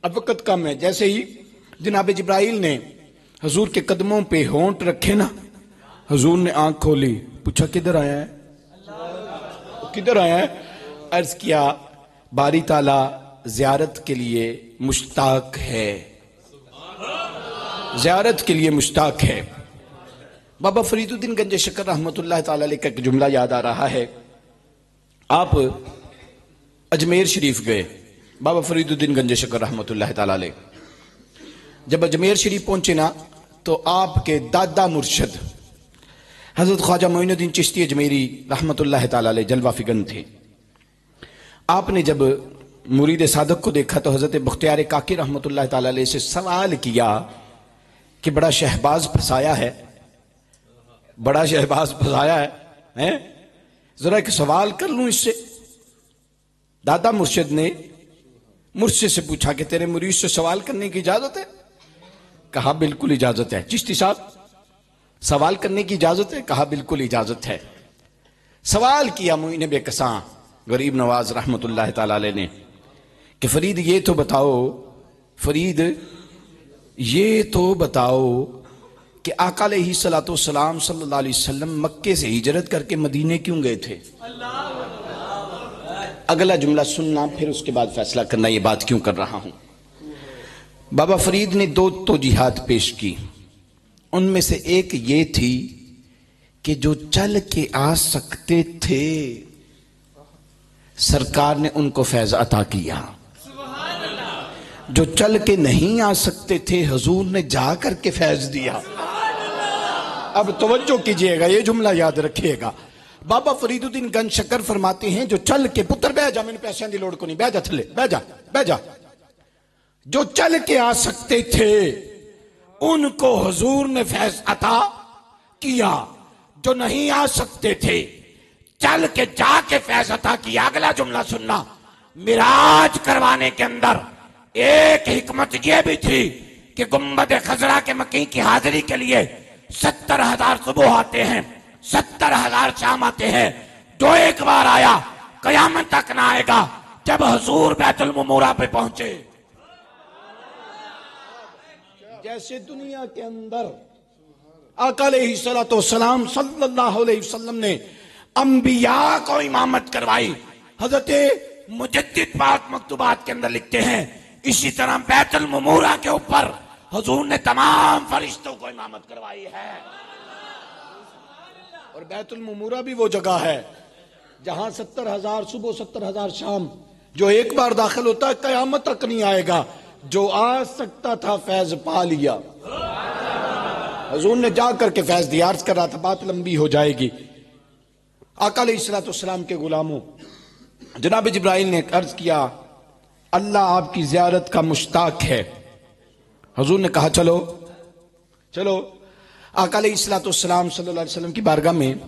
अब वक्त कम है, जैसे ही जनाब जिब्राइल ने हजूर के कदमों पे होंठ रखे ना, हजूर ने आंख खोली, पूछा किधर आया है, किधर आया है? अर्ज किया बारी ताला जियारत के लिए मुश्ताक है, जियारत के लिए मुश्ताक है। बाबा फरीदुद्दीन गंज शकर रहमतुल्लाह ताला अलैह का एक जुमला याद आ रहा है। आप अजमेर शरीफ गए, बाबा फरीदुद्दीन गंज शकर रहमतुल्लाह ताला अलैह जब अजमेर शरीफ पहुंचे ना, तो आपके दादा मुर्शद हजरत ख्वाजा मोइनुद्दीन चिश्ती अजमेरी रहमतुल्लाह ताला अलैह जलवा फिगन थे। आपने जब मुरीद सादक को देखा तो हजरत बख्तियार काकी रहमतुल्लाह ताला अलैह से सवाल किया कि बड़ा शहबाज फंसाया है, बड़ा शहबाज फंसाया है, जरा एक सवाल कर लूं इससे। दादा मुर्शिद ने मुर्शिद से पूछा कि तेरे मुरीद से सवाल करने की इजाजत है? कहा बिल्कुल इजाजत है। चिश्ती साहब सवाल करने की इजाजत है? कहा बिल्कुल इजाजत है। सवाल किया मोइन बेकसां गरीब नवाज रहमतुल्लाह ताला अलैह ने कि फरीद ये तो बताओ, फरीद ये तो बताओ कि आका अलैहिस्सलाम सल्लल्लाहु अलैहि वसल्लम मक्के से हिजरत करके मदीने क्यों गए थे? अगला जुमला सुनना, फिर उसके बाद फैसला करना ये बात क्यों कर रहा हूं। बाबा फरीद ने दो तौजीहात पेश की, उनमें से एक ये थी कि जो चल के आ सकते थे सरकार ने उनको फैज अता किया, जो चल के नहीं आ सकते थे हजूर ने जा करके फैज दिया। अब तवज्जो कीजिएगा, ये जुमला याद रखिएगा। बाबा फरीदुद्दीन गंज शकर फरमाते हैं जो चल के, पुत्र बह जा, मैंने पैसों की लोड़ को नहीं, बह जा थले, बह जा, बह जा। जो चल के आ सकते थे उनको हुजूर ने फैज अता किया, जो नहीं आ सकते थे चल के जाके फैज अता किया। अगला जुमला सुनना, मिराज करवाने के अंदर एक हिकमत यह भी थी कि गुम्बद खजरा के मकी की हाजिरी के लिए 70,000 सुबह आते हैं, 70,000 शाम आते हैं। जो एक बार आया कयामत तक ना आएगा। जब हुजूर बैतुल मुमूरा पे पहुंचे, जैसे दुनिया के अंदर आका अलैहिस्सलाम सल्लल्लाहु अलैहि वसल्लम ने अंबिया को इमामत करवाई, हजरत मुजद्दिद पाक मकतूबात के अंदर लिखते हैं इसी तरह बैतुल मुमूरा के ऊपर हुजूर ने तमाम फरिश्तों को इमामत करवाई है। और बैतुल मुमूरा भी वो जगह है जहां 70,000 सुबह 70,000 शाम, जो एक बार दाखिल होता है कयामत तक नहीं आएगा। जो आ सकता था फैज पा लिया, हुजूर ने जा करके फैज दिया। अर्ज कर रहा था, बात लंबी हो जाएगी। आका अलैहिस्सलाम के गुलामों, जनाब जिब्राइल ने अर्ज किया अल्लाह आपकी जियारत का मुश्ताक है। हुजूर ने कहा चलो चलो। आका अलैहिस्सलाम सल्लल्लाहु अलैहि वसल्लम की बारगाह में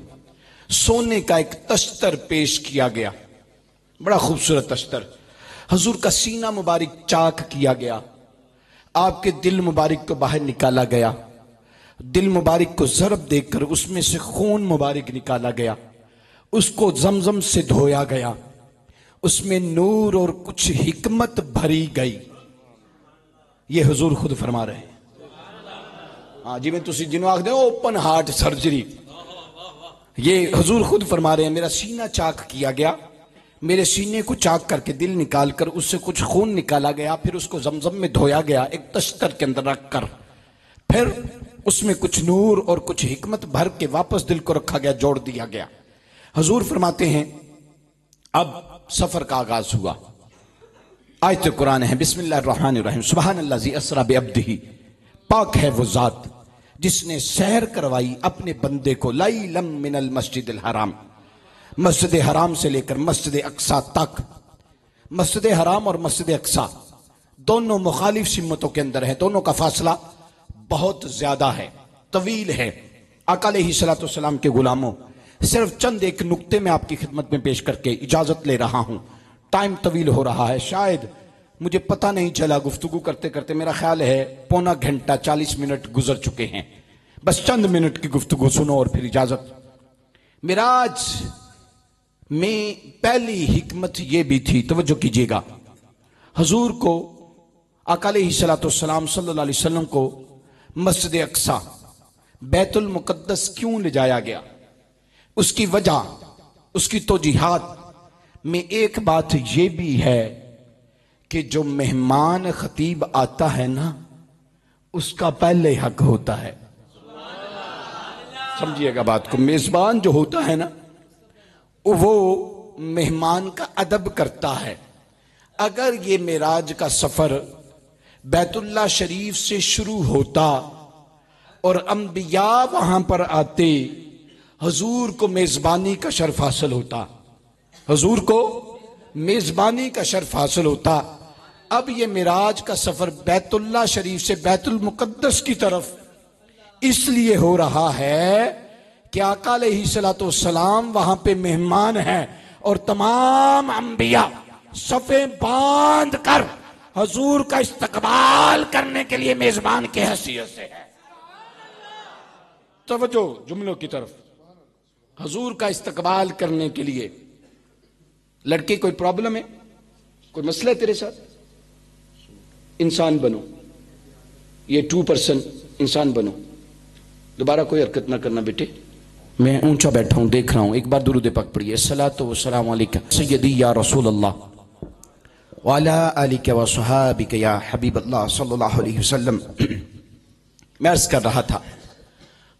सोने का एक तश्तर पेश किया गया, बड़ा खूबसूरत तश्तर। हुजूर का सीना मुबारक चाक किया गया, आपके दिल मुबारक को बाहर निकाला गया। दिल मुबारक को ज़रब देकर उसमें से खून मुबारक निकाला गया, उसको जमजम से धोया गया, उसमें नूर और कुछ हिकमत भरी गई। ये हुजूर खुद फरमा रहे हैं। हाँ जी, मैं तुसी जिन्हों आखदे ओपन हार्ट सर्जरी, ये हुजूर खुद फरमा रहे हैं। मेरा सीना चाक किया गया, मेरे सीने को चाक करके दिल निकाल कर उससे कुछ खून निकाला गया, फिर उसको जमजम में धोया गया एक तश्तर के अंदर रख कर, फिर उसमें कुछ नूर और कुछ हिकमत भर के वापस दिल को रखा गया, जोड़ दिया गया। हुजूर फरमाते हैं अब सफर का आगाज हुआ। आयत कुरान है, बिस्मिल्लाहिर्रहमानिर्रहीम, सुब्हानल्लाज़ी अस्रा बिअब्दिही, पाक है वो जात जिसने सैर करवाई अपने बंदे को, लैलम मिनल मस्जिदिल हराम, मस्जिद हराम से लेकर मस्जिद अक्सा तक। मस्जिद हराम और मस्जिद अक्सा दोनों मुखालिफ सिमतों के अंदर है, दोनों का फासला बहुत ज्यादा है, तवील है। आका अलैहिस्सलातु वस्सलाम के गुलामों, सिर्फ चंद एक नुक्ते में आपकी खिदमत में पेश करके इजाजत ले रहा हूं। टाइम तवील हो रहा है, शायद मुझे पता नहीं चला, गुफ्तगू करते करते मेरा ख्याल है पौना घंटा 40 मिनट गुजर चुके हैं। बस चंद मिनट की गुफ्तगू सुनो और फिर इजाजत। मिराज में पहली हिकमत यह भी थी, तवज्जो कीजिएगा, हुजूर को आका अलैहिस्सलातु वस्सलाम सल्लल्लाहु अलैहि वसल्लम को मस्जिद अक्सा बैतुल मुकद्दस क्यों ले जाया गया, उसकी वजह, उसकी तौजीहात में एक बात यह भी है कि जो मेहमान खतीब आता है ना, उसका पहले हक होता है। समझिएगा बात को, मेजबान जो होता है ना, वो मेहमान का अदब करता है। अगर ये मेराज का सफर बैतुल्लाह शरीफ से शुरू होता और अंबिया वहां पर आते, हुजूर को मेजबानी का शर्फ हासिल होता, हुजूर को मेजबानी का शर्फ हासिल होता। अब ये मिराज का सफर बैतुल्लाह शरीफ से बैतुल मुकद्दस की तरफ इसलिए हो रहा है कि आका अलैहिस्सलातु वस्सलाम वहां पे मेहमान हैं और तमाम अंबिया सफे बांध कर हुजूर का इस्तकबाल करने के लिए मेजबान की हैसियत से है। तवज्जो जुमलों की तरफ, हुजूर का इस्तकबाल करने के लिए। लड़के कोई प्रॉब्लम है, कोई मसला है तेरे साथ, इंसान बनो, ये 2% इंसान बनो, दोबारा कोई हरकत ना करना बेटे। मैं ऊंचा बैठा हूं, देख रहा हूं, एक बार दुरूद पाक पढ़िए, सलातो व सलाम अलैका सय्यदी या रसूल अल्लाह व अला आलिका व सहाबिका या हबीब अल्लाह सल्लल्लाहु अलैहि वसल्लम। मैं अर्ज कर रहा था,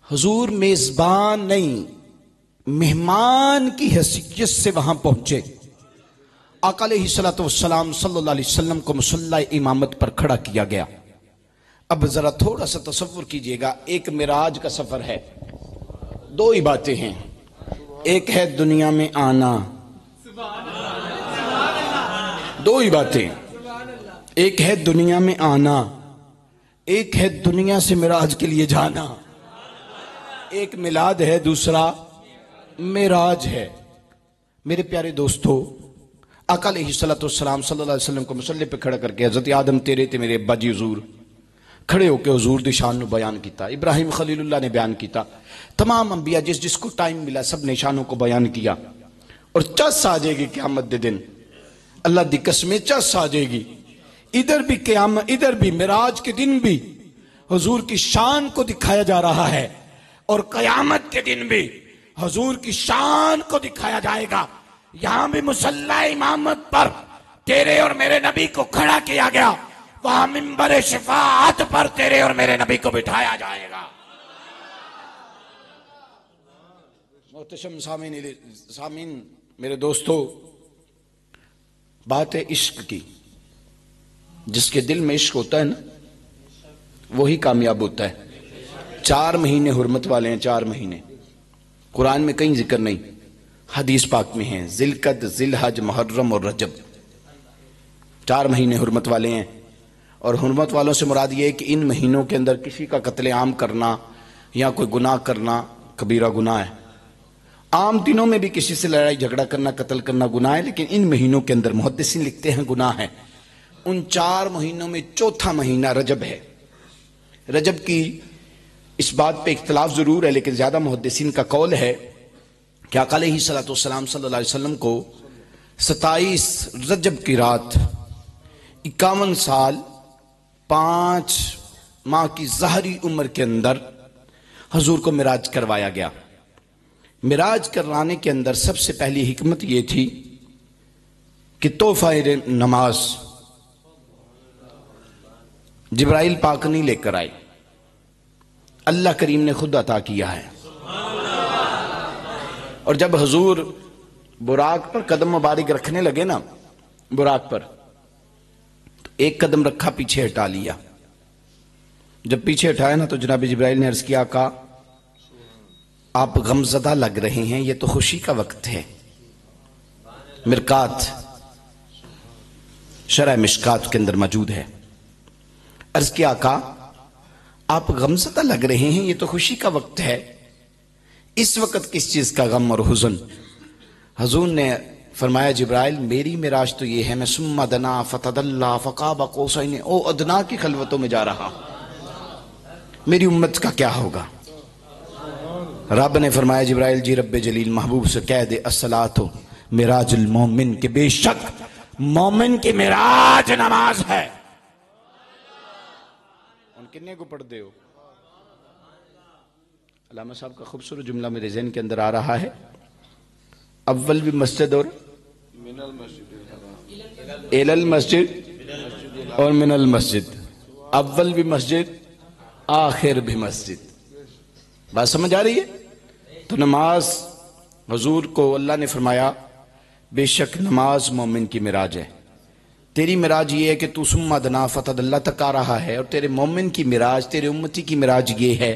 हुजूर मेजबान नहीं, मेहमान की हैसियत से वहां पहुंचे। आका अलैहिस्सलातु वस्सलाम सल्लल्लाहु अलैहि वसल्लम को मुसल्ला इमामत पर खड़ा किया गया। अब जरा थोड़ा सा तसव्वुर कीजिएगा, एक मिराज का सफर है, दो ही बातें हैं, एक है दुनिया में आना, दो ही बातें, एक है दुनिया में आना, एक है दुनिया से मिराज के लिए जाना। एक मिलाद है, दूसरा मिराज है। मेरे प्यारे दोस्तों, आका अलैहिस्सलातु वस्सलाम सल्लल्लाहु अलैहि वसल्लम को मुसल्ले पे खड़ा करके हज़रत आदम तेरे ते मेरे अब्बा जी हुजूर खड़े होकर हुजूर दी शान बयान किया, इब्राहिम खलीलुल्लाह ने बयान किया, तमाम अंबिया जिस जिसको टाइम मिला सब ने शानों को बयान किया। और चस आ जाएगी क़यामत दे दिन, अल्लाह दी कसम चस आ जाएगी। इधर भी क़यामत, इधर भी मिराज के दिन भी हुजूर की शान को दिखाया जा रहा है और क़यामत के दिन भी हुजूर की शान को दिखाया जाएगा। यहां भी मुसल्ला इमामत पर तेरे और मेरे नबी को खड़ा किया गया, वहां मिंबर शिफाअत पर तेरे और मेरे नबी को बिठाया जाएगा। मोहतरम सामीन, मेरे दोस्तों, बात है इश्क की। जिसके दिल में इश्क होता है ना, वही कामयाब होता है। 4 महीने हुर्मत वाले हैं, 4 महीने, कुरान में कहीं जिक्र नहीं, हदीस पाक में है, जिलकद, जिलहज, मुहर्रम और रजब, 4 महीने हुर्मत वाले हैं। और हुर्मत वालों से मुराद ये है कि इन महीनों के अंदर किसी का कत्लेआम करना या कोई गुनाह करना कबीरा गुनाह है। आम दिनों में भी किसी से लड़ाई झगड़ा करना, कत्ल करना गुनाह है, लेकिन इन महीनों के अंदर मुहद्दिसीन लिखते हैं गुनाह है। उन 4 महीनों में चौथा महीना रजब है। रजब की इस बात पे इख्तिलाफ जरूर है, लेकिन ज्यादा मुहद्दिसीन का कौल है कि आका अलैहिस्सलाम सल्लल्लाहु अलैहि वसल्लम को 27 रजब की रात 51 साल 5 माह की ज़ाहरी उम्र के अंदर हजूर को मिराज करवाया गया। मिराज करवाने के अंदर सबसे पहली हिकमत यह थी कि तोहफा नमाज जिब्राइल पाक नहीं लेकर आए, अल्लाह करीम ने खुद अता किया है। और जब हजूर बुराक पर कदम मुबारक रखने लगे ना, बुराक पर, तो एक कदम रखा, पीछे हटा लिया। जब पीछे हटाया ना तो जनाब जिब्राइल ने अर्ज किया, का आप गमज़दा लग रहे हैं, ये तो खुशी का वक्त है। मिरकात शरह मिशकात के अंदर मौजूद है। अर्ज किया, आका आप गमज़दा लग रहे हैं, ये तो खुशी का वक्त है, इस वक्त किस चीज का गम और हुज़न? हजूर ने फरमाया, जिब्राइल मेरी मिराज तो ये है, मैं सुम्मा दना फतदल्ला फ़क़ाब क़ौसैन ओ अदना की खलवतों में जा रहा, मेरी उम्मत का क्या होगा? रब ने फरमाया, जिब्राइल जी रब्बे जलील महबूब से कह दे, अस्सलातु मिराजुल मोमिन, के बेशक मोमिन की मिराज नमाज है। उन किन्ने को पढ़ दे हो? अल्लामा साहब का खूबसूरत जुमला मेरे ज़हन के अंदर आ रहा है, अव्वल भी मस्जिद और इलल मस्जिद और मिनल मस्जिद, अव्वल भी मस्जिद आखिर भी मस्जिद। बात समझ आ रही है? तो नमाज हुजूर को अल्लाह ने फरमाया, बेशक नमाज मोमिन की मिराज है। तेरी मिराज ये है कि तू सुम्मा दना फतदल्ला तक आ रहा है, और तेरे मोमिन की मिराज, तेरे उम्मती की मिराज ये है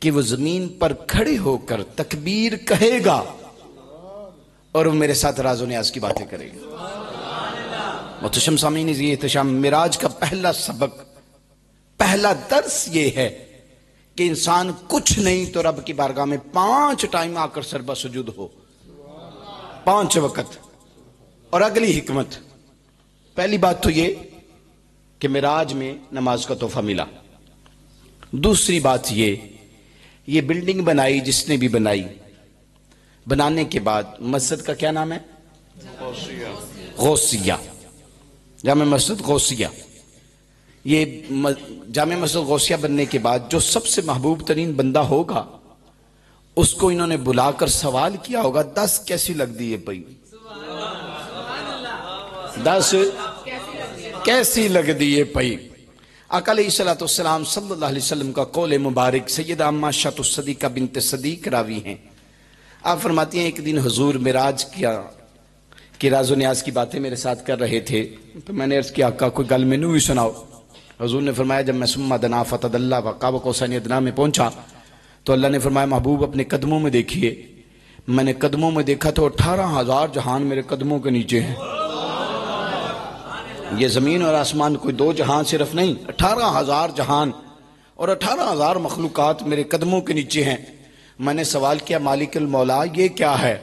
कि वो जमीन पर खड़े होकर तकबीर कहेगा और वो मेरे साथ राज़ो न्याज़ की बातें करेगा। मुहतरम सामीन, ये इत्तिशाम मिराज का पहला सबक, पहला दर्स ये है कि इंसान कुछ नहीं तो रब की बारगाह में 5 टाइम आकर सरबा सुजूद हो, 5 वक्त। और अगली हिकमत, पहली बात तो ये कि मिराज में नमाज का तोहफा मिला। दूसरी बात ये बिल्डिंग बनाई जिसने भी बनाई, बनाने के बाद मस्जिद का क्या नाम है? गौसिया, जामे मस्जिद गौसिया। ये जामे मस्जिद गौसिया बनने के बाद जो सबसे महबूब तरीन बंदा होगा उसको इन्होंने बुलाकर सवाल किया होगा, 10 कैसी लग दी है भाई, 10 कैसी लग दी है भाई। आका अलैहिस्सलाम सल्लल्लाहु अलैहि वसल्लम का कौल मुबारक सैयदा अम्मा शातुस सदीका बिन्त सदीक रावी हैं। आप फरमाती हैं, एक दिन हुजूर मिराज किया कि राज़ो न्याज की बातें मेरे साथ कर रहे थे, तो मैंने अर्ज किया, आका कोई गल मैनू भी सुनाओ। हुजूर ने फरमाया, जब मैं सुम्मा दना फतदल्ला क़ाब क़ौसैन अदना में पहुंचा तो अल्लाह ने फरमाया, महबूब अपने कदमों में देखिए। मैंने कदमों में देखा तो 18,000 जहान मेरे कदमों के नीचे हैं। ये जमीन और आसमान कोई 2 जहान सिर्फ नहीं, 18,000 जहान और 18,000 मखलूकात मेरे कदमों के नीचे हैं। मैंने सवाल किया, मालिकुल मौला ये क्या है?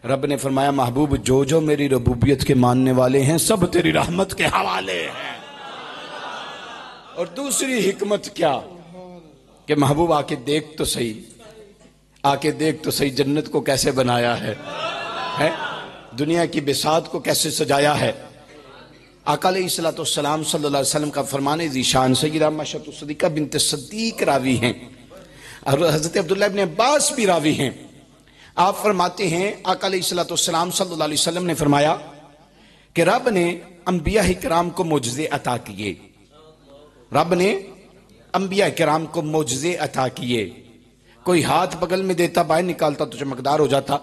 रब ने फरमाया, महबूब जो जो मेरी रबूबियत के मानने वाले हैं सब तेरी रहमत के हवाले हैं। और दूसरी हिकमत क्या कि महबूब आके देख तो सही, आके देख तो सही जन्नत को कैसे बनाया है, दुनिया की बिसात को कैसे सजाया है। आका अलैहिस्सलाम सल्लल्लाहु अलैहि वसल्लम का फरमाने ज़ीशान सय्यदा अम्मा शातुस सदीका बिन्त सदीक रावी हैं, और हज़रत अब्दुल्लाह इब्न अब्बास भी रावी हैं। आप फरमाते हैं, आका अलैहिस्सलाम सल्लल्लाहु अलैहि वसल्लम ने फरमाया कि रब ने अंबिया किराम को मोजज़े अता किए, रब ने अंबिया किराम को मोजज़े अता किए। कोई हाथ बगल में देता, बाहर निकालता तो चमकदार हो जाता,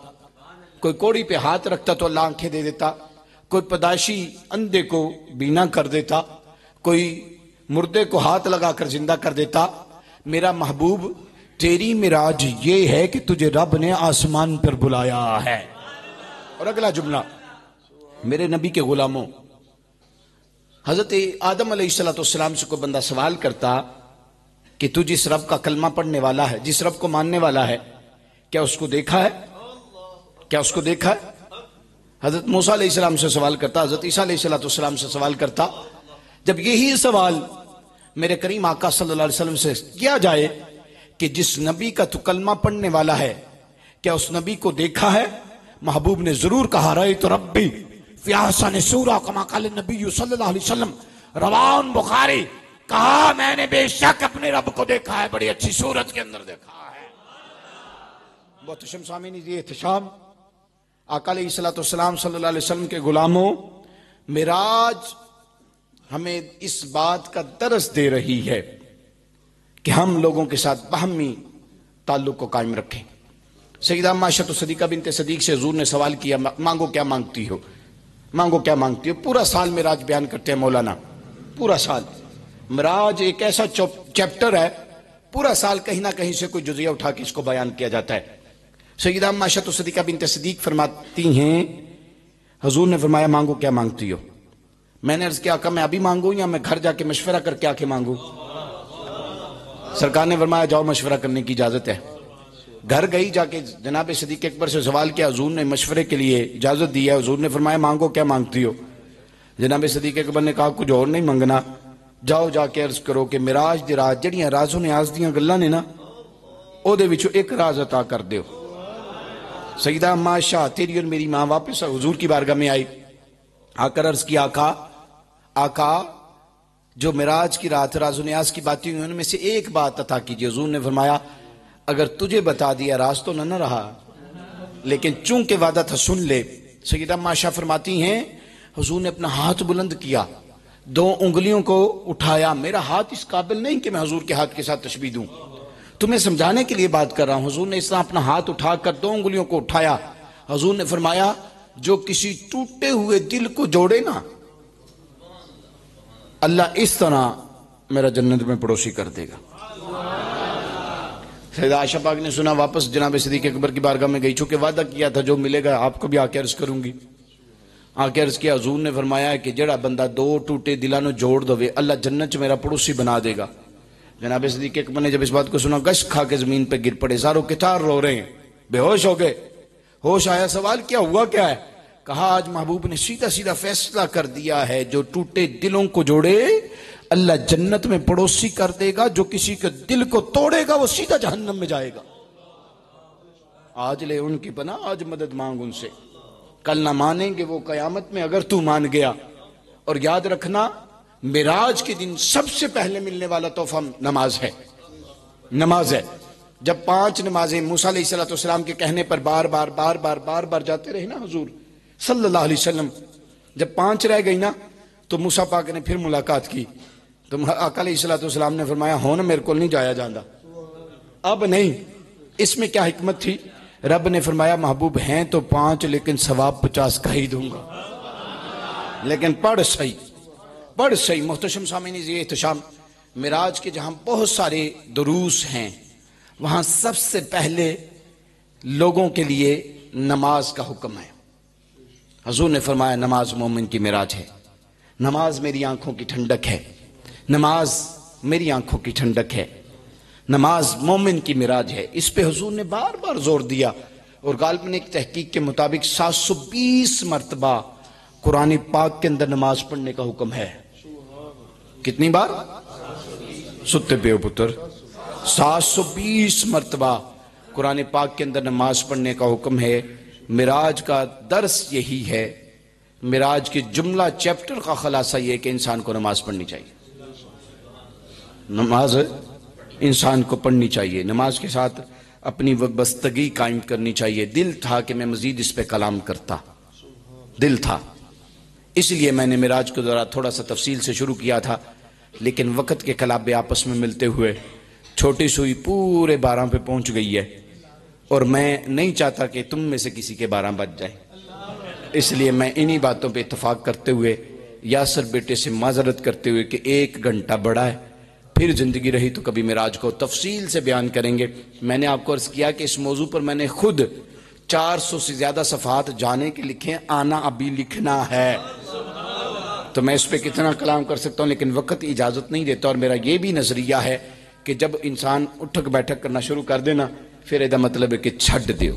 कोई कोड़ी पे हाथ रखता तो अल्लाह आंखें दे देता, कोई पैदाइशी अंधे को बीना कर देता, कोई मुर्दे को हाथ लगाकर जिंदा कर देता। मेरा महबूब तेरी मिराज ये है कि तुझे रब ने आसमान पर बुलाया है। और अगला जुमला, मेरे नबी के गुलामों, हजरत आदम अलैहिस्सलाम से कोई बंदा सवाल करता कि तू जिस रब का कलमा पढ़ने वाला है, जिस रब को मानने वाला है, क्या उसको देखा है? क्या उसको देखा है? हजरत मूसा अलैहिस्सलाम से सवाल करता, हजरत ईसा अलैहिस्सलाम से सवाल करता। जब यही सवाल मेरे करीम आका सल्लल्लाहु अलैहि वसल्लम से किया जाए कि जिस नबी का तू कलमा पढ़ने वाला है, क्या उस नबी को देखा है? महबूब ने जरूर कहा, रहे तो रब्बी फ़ी ने सूरा कमा काल नबी सल्लल्लाहु अलैहि वसल्लम, रवान बुखारी, कहा मैंने बेशक अपने रब को देखा है, बड़ी अच्छी सूरत के अंदर देखा है। मोहतरम सामीन, ये एहतशाम आका अलैहिस्सलाम सल्लल्लाहु अलैहि वसल्लम के गुलामों, मिराज हमें इस बात का दरस दे रही है कि हम लोगों के साथ बाहमी ताल्लुक को कायम रखें। सईदा माशा सदीका बिनते सदीक से हुजूर ने सवाल किया, मांगो क्या मांगती हो, मांगो क्या मांगती हो। पूरा साल मिराज बयान करते हैं मौलाना, पूरा साल। मिराज एक ऐसा चैप्टर है, पूरा साल कहीं ना कहीं से कोई जुज़िया उठा के इसको बयान किया जाता है। सईदा माशा सदीका बिनते सदीक फरमाती हैं, हुजूर ने फरमाया मांगो क्या मांगती हो। मैंने अर्ज किया, आका मैं अभी मांगू या मैं घर जाके मशवरा करके आके मांगू? सरकार ने फरमाया जाओ, मशवरा करने की इजाजत है। घर गई, जाके जनाब सिद्दीक अकबर से सवाल किया, हुजूर ने मशवरे के लिए इजाजत दी है। हुजूर ने फरमाया मांगो क्या मांगती हो। जनाब सिद्दीक अकबर ने कहा कुछ और नहीं मंगना, जाओ जाके अर्ज करो कि मिराज दी रात जड़ियां राजो न्याज दियां गल्लां ने ना, ओदे विचों एक राज अता कर दियो। सईदा अम्मा शाह तेरी और मेरी मां वापस हुजूर की बारगाह में आई, आकर अर्ज किया, आका जो मिराज की रात राजो न्याज की बातें हुई उनमें से एक बात अता कीजिए। हुजूर ने फरमाया अगर तुझे बता दिया राज तो न रहा, लेकिन चूंकि वादा था सुन ले। सईदा माशा फरमाती हैं, हुजूर ने अपना हाथ बुलंद किया, 2 उंगलियों को उठाया। मेरा हाथ इस काबिल नहीं कि मैं हुजूर के हाथ के साथ तशबीह दूं, तुम्हें समझाने के लिए बात कर रहा हूं। हुजूर ने इस तरह अपना हाथ उठाकर 2 उंगलियों को उठाया। हुजूर ने फरमाया जो किसी टूटे हुए दिल को जोड़े ना, अल्लाह इस तरह मेरा जन्नत में पड़ोसी कर देगा। सैयदा आयशा पाक ने सुना, वापस जनाब सिद्दीक अकबर की बारगाह में गई, चूंकि वादा किया था जो मिलेगा आपको भी आके अर्ज करूंगी। आके अर्ज किया, हुजूर ने फरमाया कि जड़ा बंदा 2 टूटे दिलों को जोड़ दवे, अल्लाह जन्नत च मेरा पड़ोसी बना देगा। जनाब सिद्दीक अकबर ने जब इस बात को सुना, गश खा के जमीन पे गिर पड़े, सारों कितार रो रहे हैं, बेहोश हो गए। होश आया, सवाल क्या हुआ, क्या है? कहा आज महबूब ने सीधा सीधा फैसला कर दिया है, जो टूटे दिलों को जोड़े अल्लाह जन्नत में पड़ोसी कर देगा, जो किसी के दिल को तोड़ेगा वो सीधा जहन्नम में जाएगा। आज ले उनकी पनाह, आज मदद मांग उनसे, कल ना मानेंगे वो कयामत में अगर तू मान गया। और याद रखना, मिराज के दिन सबसे पहले मिलने वाला तोहफा नमाज है, नमाज है। जब 5 नमाजें मूसा अलैहिस्सलाम के कहने पर बार बार जाते रहे ना हुजूर सल्लल्लाहु अलैहि वसल्लम, जब 5 रह गई ना तो मूसा पाक ने फिर मुलाकात की, तो आका अलैहिस्सलाम ने फरमाया हो ना मेरे को नहीं जाया जाता, अब नहीं। इसमें क्या हिकमत थी? रब ने फरमाया महबूब हैं तो 5 लेकिन सवाब 50 का ही दूंगा, लेकिन पढ़ सही, पढ़ सही। मोहतरम सामीन, ये एहतशाम मिराज के जहां बहुत सारे दुरूस हैं, वहां सबसे पहले लोगों के लिए नमाज का हुक्म है। हुजूर ने फरमाया नमाज मोमिन की मिराज है, नमाज मेरी आंखों की ठंडक है, नमाज मेरी आंखों की ठंडक है, नमाज मोमिन की मिराज है। इस पे हुजूर ने बार बार जोर दिया। और गालिबन एक तहकीक के मुताबिक 720 मरतबा कुरान पाक के अंदर नमाज पढ़ने का हुक्म है। कितनी बार? सुत्ते पे पुत्र, 720 मरतबा कुरान पाक के अंदर नमाज पढ़ने का हुक्म है। मिराज का दर्स यही है, मिराज के जुमला चैप्टर का खलासा यह कि इंसान को नमाज पढ़नी चाहिए, नमाज इंसान को पढ़नी चाहिए, नमाज के साथ अपनी वबस्तगी कायम करनी चाहिए। दिल था कि मैं मजीद इस पे कलाम करता, दिल था, इसलिए मैंने मिराज के दौरान थोड़ा सा तफसील से शुरू किया था, लेकिन वक़्त के खिलाफ आपस में मिलते हुए छोटी सुई पूरे 12 पे पहुंच गई है, और मैं नहीं चाहता कि तुम में से किसी के 12 बज जाए, इसलिए मैं इन्हीं बातों पे इत्तफाक करते हुए यासर बेटे से माजरत करते हुए कि 1 घंटा बड़ा है, फिर जिंदगी रही तो कभी मिराज को तफसील से बयान करेंगे। मैंने आपको अर्ज किया कि इस मौजू पर मैंने खुद 400 से ज्यादा सफ़ात जाने के लिखे, आना अभी लिखना है, तो मैं इस पर कितना कलाम कर सकता हूँ, लेकिन वक्त इजाजत नहीं देता। और मेरा ये भी नजरिया है कि जब इंसान उठक बैठक करना शुरू कर देना, फिर एदा मतलब है कि छड़ दो।